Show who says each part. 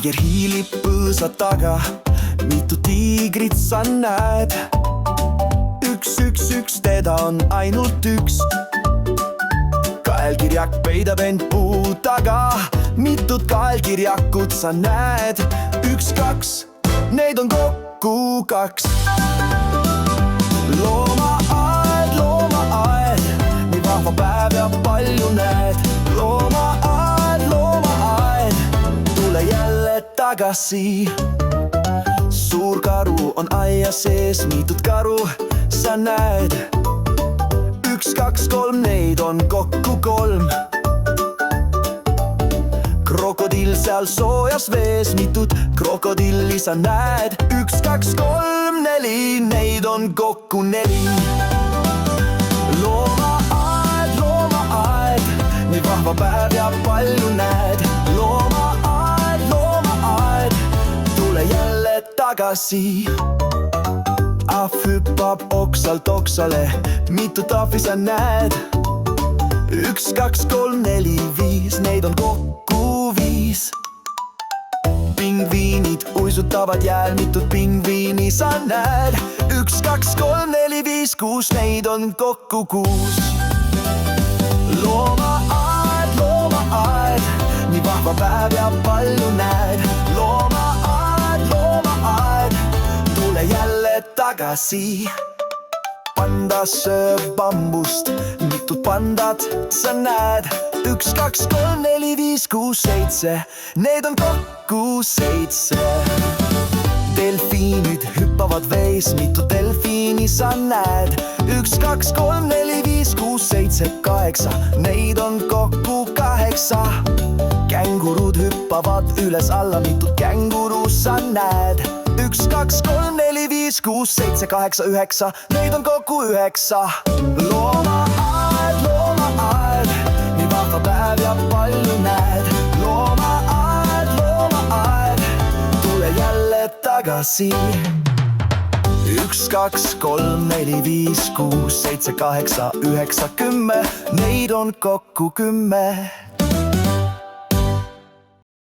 Speaker 1: tiiger hiilib põõsa taga, mitu tiigrit sa näed? Üks, teda on ainult üks. Kaelkirjak peidab end puu taga, mitut kaelkirjakut sa näed? Üks, kaks, neid on kokku kaks. Loomaaed, nii vahva päev ja palju näed. Loomaaed, tule jälle tagasi. Suur karu on aia sees, mitut karu sa näed? Üks, kaks, kolm, neid on kokku kolm. Krokodill seal soojas vees, mitut krokodilli sa näed? Üks, kaks, kolm, neli, neid on kokku neli. Loomaaed, nii vahva päev ja palju näed. Loomaaed, tule jälle tagasi. Ahv hüppab oksalt oksale, mitut ahvi sa näed? Üks, kaks, kolm, neli, viis, neid on kokku viis. Pingviinid uisutavad jääl, mitut pingviini sa näed? Üks, kaks, kolm, neli, viis, kuus, neid on kokku kuus. Loomaaed, nii vahva päev ja palju näed. Loomaaed, tule jälle tagasi. Panda sööb bambust, mitut pandat sa näed? Üks, kaks, kolm, neli, viis, kuus, seitse, neid on kokku seitse. Delfiinid hüppavad vees, mitut delfiini sa näed? Üks, kaks, kolm, neli, viis, kuus, seitse, kaheksa, neid on kokku kaheksa. Kängurud hüppavad üles-alla, mitut känguru sa näed? Üks, kaks, kolm, neli, viis, kuus, seitse, kaheksa, üheksa, neid on kokku üheksa. Loomaaed, nii vahva päev ja palju näed. Loomaaed, tule jälle tagasi. Üks, kaks, kolm, neli, viis, kuus, seitse, kaheksa, üheksa, 10, neid on kokku 10.